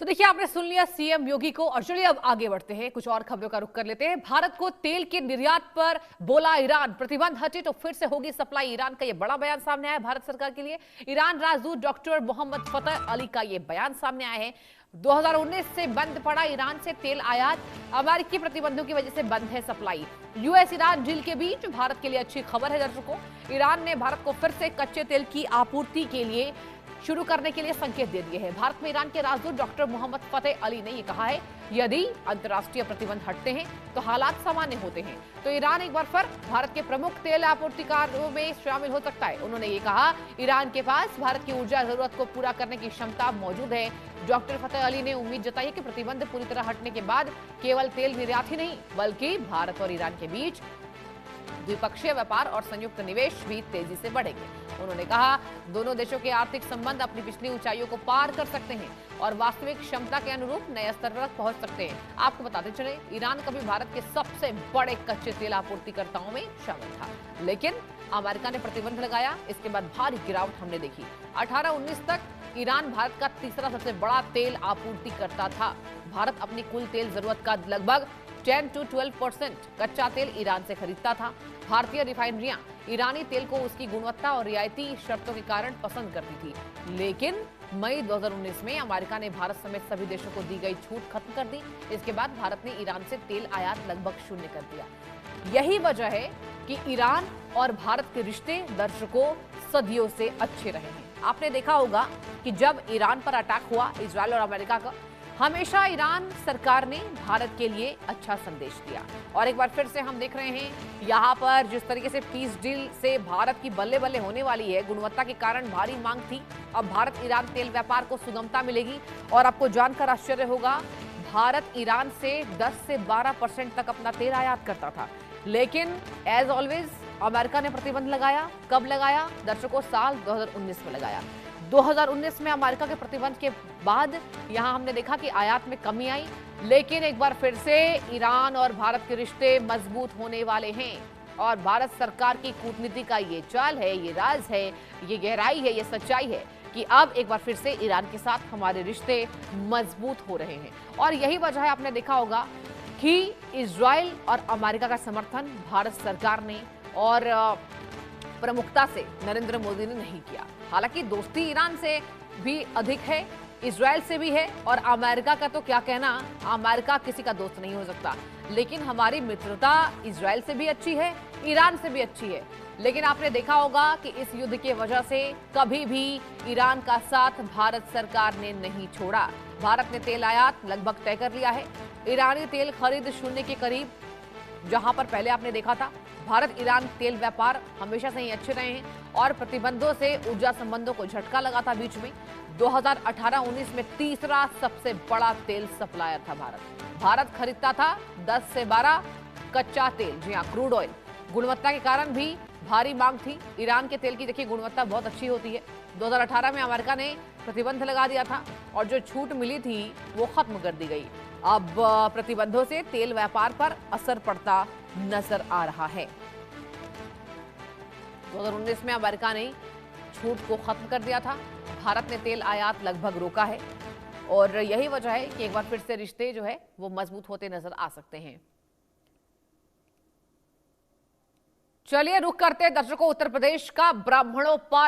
देखिए, आपने सुन लिया सीएम योगी को। और चलिए अब आगे बढ़ते हैं, कुछ और खबरों का रुख कर लेते हैं। भारत को तेल के निर्यात पर बोला ईरान, प्रतिबंध हटे तो फिर से होगी सप्लाई। ईरान का यह बड़ा बयान सामने आया भारत सरकार के लिए। ईरान राजदूत डॉक्टर मोहम्मद फतेह अली का यह बयान सामने आया है। 2019 से बंद पड़ा ईरान से तेल आयात, अमेरिकी प्रतिबंधों की वजह से बंद है सप्लाई। यूएस ईरान डील के बीच भारत के लिए अच्छी खबर है दर्शकों। ईरान ने भारत को फिर से कच्चे तेल की आपूर्ति के लिए शुरू करने के लिए संकेत दे दिए हैं। भारत में ईरान के राजदूत डॉक्टर मोहम्मद फतेह अली ने यह कहा है, यदि अंतर्राष्ट्रीय प्रतिबंध हटते हैं तो हालात सामान्य होते हैं, तो ईरान एक बार फिर भारत के प्रमुख तेल आपूर्तिकारों में शामिल हो सकता है। उन्होंने ये कहा, ईरान के पास भारत की ऊर्जा जरूरत को पूरा करने की क्षमता मौजूद है। डॉक्टर फतेह अली ने उम्मीद जताई कि प्रतिबंध पूरी तरह हटने के बाद केवल तेल निर्यात ही नहीं, बल्कि भारत और ईरान के बीच द्विपक्षीय व्यापार और संयुक्त निवेश भी तेजी से बढ़ेंगे। उन्होंने कहा, दोनों देशों के आर्थिक संबंध अपनी पिछली ऊंचाइयों को पार कर सकते हैं और वास्तविक क्षमता के अनुरूप नए स्तर तक पहुंच सकते हैं। आपको बताते चले, ईरान कभी भारत के सबसे बड़े कच्चे तेल आपूर्तिकर्ताओं में शामिल था, लेकिन अमेरिका ने प्रतिबंध लगाया। इसके बाद भारी गिरावट हमने देखी। 18-19 तक ईरान भारत का तीसरा सबसे बड़ा तेल आपूर्तिकर्ता था। भारत अपनी कुल तेल जरूरत का लगभग 10 से 12% कच्चा तेल ईरान से खरीदता था। भारतीय रिफाइनरियां ईरानी तेल को उसकी गुणवत्ता और रियायती शर्तों के कारण पसंद करती थी, लेकिन मई 2019 में अमेरिका ने भारत समेत सभी देशों को दी गई छूट खत्म कर दी। इसके बाद भारत ने ईरान से तेल आयात लगभग शून्य कर दिया। यही वजह है कि ईरान और भारत के रिश्ते दर्शकों सदियों से अच्छे रहे हैं। आपने देखा होगा कि जब ईरान पर अटैक हुआ इजरायल और अमेरिका का, हमेशा ईरान सरकार ने भारत के लिए अच्छा संदेश दिया। और एक बार फिर से हम देख रहे हैं यहाँ पर जिस तरीके से पीस डील से भारत की बल्ले बल्ले होने वाली है, गुणवत्ता के कारण भारी मांग थी, अब भारत ईरान तेल व्यापार को सुगमता मिलेगी। और आपको जानकर आश्चर्य होगा, भारत ईरान से 10 से 12% तक अपना तेल आयात करता था, लेकिन एज ऑलवेज अमेरिका ने प्रतिबंध लगाया। कब लगाया दर्शकों? साल 2019 में लगाया। 2019 में अमेरिका के प्रतिबंध के बाद यहां हमने देखा कि आयात में कमी आई, लेकिन एक बार फिर से ईरान और भारत के रिश्ते मजबूत होने वाले हैं। और भारत सरकार की कूटनीति का ये चाल है, ये राज है, ये गहराई है, ये सच्चाई है कि अब एक बार फिर से ईरान के साथ हमारे रिश्ते मजबूत हो रहे हैं। और यही वजह है, आपने देखा होगा कि इजराइल और अमेरिका का समर्थन भारत सरकार ने और प्रमुखता से नरेंद्र मोदी ने नहीं किया। हालांकि दोस्ती ईरान से भी अधिक है, इजराइल से भी है, और अमेरिका का तो क्या कहना, अमेरिका किसी का दोस्त नहीं हो सकता। लेकिन हमारी मित्रता इजराइल से भी अच्छी है, ईरान से भी अच्छी है। लेकिन आपने देखा होगा कि इस युद्ध की वजह से कभी भी ईरान का साथ भारत सरकार ने नहीं छोड़ा। भारत ने तेल आयात लगभग तय कर लिया है। ईरानी तेल खरीद शून्य के करीब, जहां पर पहले आपने देखा था। भारत ईरान तेल व्यापार हमेशा से ही अच्छे रहे हैं और प्रतिबंधों से ऊर्जा संबंधों को झटका लगा था बीच में। 2018-19 में तीसरा सबसे बड़ा तेल सप्लायर था भारत खरीदता था 10 से 12 कच्चा तेल, जी हाँ, क्रूड ऑयल। गुणवत्ता के कारण भी भारी मांग थी। ईरान के तेल की देखिए गुणवत्ता बहुत अच्छी होती है। 2018 में अमेरिका ने प्रतिबंध लगा दिया था और जो छूट मिली थी वो खत्म कर दी गई। अब प्रतिबंधों से तेल व्यापार पर असर पड़ता नजर आ रहा है। 2019 में अमेरिका ने छूट को खत्म कर दिया था, भारत ने तेल आयात लगभग रोका है। और यही वजह है कि एक बार फिर से रिश्ते जो है वो मजबूत होते नजर आ सकते हैं। चलिए रुख करते हैं दर्शकों उत्तर प्रदेश का। ब्राह्मणों पर